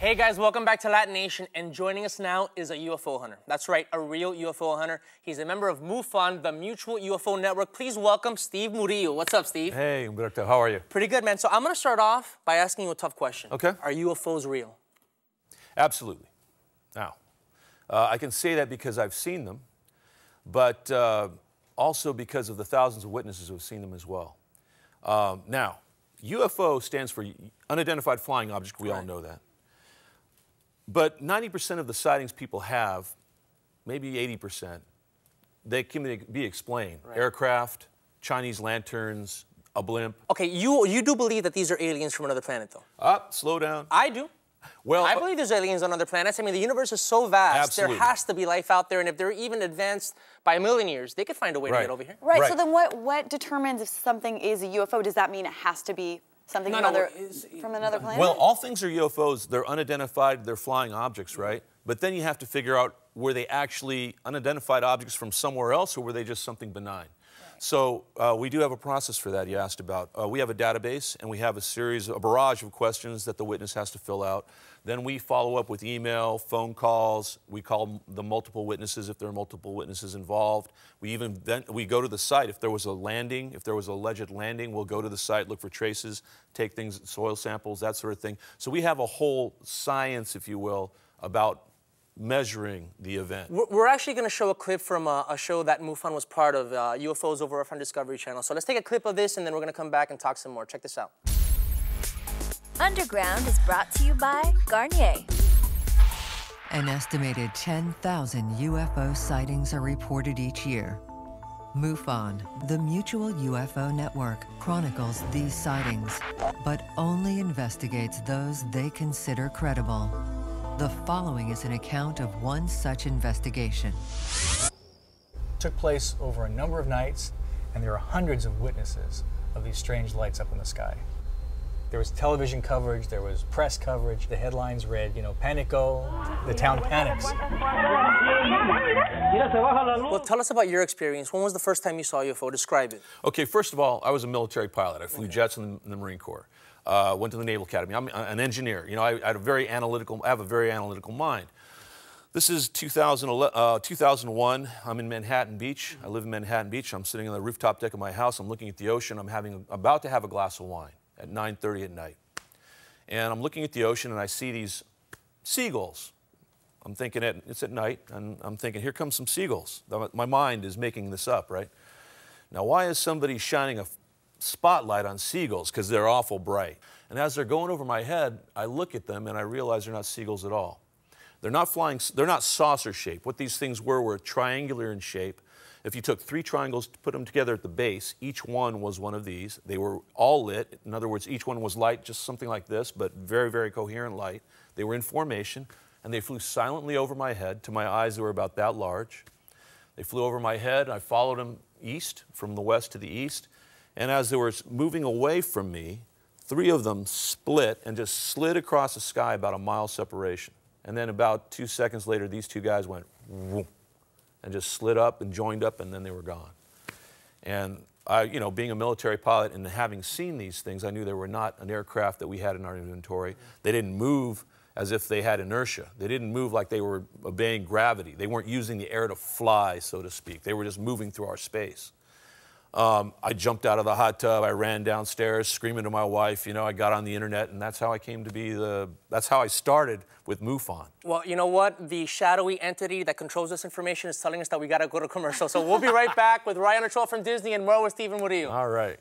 Hey guys, welcome back to LatiNation, and joining us now is a UFO hunter. That's right, a real UFO hunter. He's a member of MUFON, the Mutual UFO Network. Please welcome Steve Murillo. What's up, Steve? Hey, Humberto, how are you? Pretty good, man. So I'm gonna start off by asking you a tough question. Okay. Are UFOs real? Absolutely. Now, I can say that because I've seen them, but also because of the thousands of witnesses who have seen them as well. Now, UFO stands for Unidentified Flying Object. We all know that. But 90% of the sightings people have, maybe 80%, they can be explained. Right. Aircraft, Chinese lanterns, a blimp. Okay, you do believe that these are aliens from another planet, though? Slow down. I do. Well, I believe there's aliens on other planets. I mean, the universe is so vast. Absolutely. There has to be life out there, and if they're even advanced by a million years, they could find a way to get over here. Right, so then what determines if something is a UFO? Does that mean it has to be something from another planet? Well, all things are UFOs. They're unidentified, they're flying objects, right? But then you have to figure out, were they actually unidentified objects from somewhere else, or were they just something benign? Right. So we do have a process for that you asked about. We have a database, and we have a barrage of questions that the witness has to fill out. Then we follow up with email, phone calls. We call the multiple witnesses if there are multiple witnesses involved. We go to the site. If there was a landing, if there was an alleged landing, we'll go to the site, look for traces, take things, soil samples, that sort of thing. So we have a whole science, if you will, about measuring the event. We're actually going to show a clip from a show that MUFON was part of, UFOs Over Earth on Discovery Channel. So let's take a clip of this, and then we're going to come back and talk some more. Check this out. Underground is brought to you by Garnier. An estimated 10,000 UFO sightings are reported each year. MUFON, the Mutual UFO Network, chronicles these sightings, but only investigates those they consider credible. The following is an account of one such investigation. It took place over a number of nights, and there are hundreds of witnesses of these strange lights up in the sky. There was television coverage, there was press coverage. The headlines read, you know, Panico, the town panics. Well, tell us about your experience. When was the first time you saw a UFO? Describe it. Okay, first of all, I was a military pilot. I flew jets in the Marine Corps. Went to the Naval Academy. I'm an engineer. You know, I have a very analytical mind. This is 2001. I'm in Manhattan Beach. I live in Manhattan Beach. I'm sitting on the rooftop deck of my house. I'm looking at the ocean. I'm about to have a glass of wine at 9:30 at night. And I'm looking at the ocean, and I see these seagulls. I'm thinking it's at night, and I'm thinking, here comes some seagulls. My mind is making this up, right? Now, why is somebody shining a spotlight on seagulls? Because they're awful bright. And as they're going over my head, I look at them, and I realize they're not seagulls at all. They're not flying, they're not saucer-shaped. What these things were triangular in shape. If you took 3 triangles, put them together at the base, each one was one of these. They were all lit. In other words, each one was light, just something like this, but very, very coherent light. They were in formation, and they flew silently over my head. To my eyes, they were about that large. They flew over my head. I followed them east, from the west to the east. And as they were moving away from me, 3 of them split and just slid across the sky about a mile separation. And then about 2 seconds later, these 2 guys went whoop, and just slid up and joined up, and then they were gone. And I, you know, being a military pilot and having seen these things, I knew they were not an aircraft that we had in our inventory. They didn't move as if they had inertia. They didn't move like they were obeying gravity. They weren't using the air to fly, so to speak. They were just moving through our space. I jumped out of the hot tub. I ran downstairs screaming to my wife. You know, I got on the internet, and that's how I came to be that's how I started with MUFON. Well, you know what? The shadowy entity that controls this information is telling us that we got to go to commercial. So we'll be right back with Ryan Ochoa from Disney and more with Steve Murillo. All right.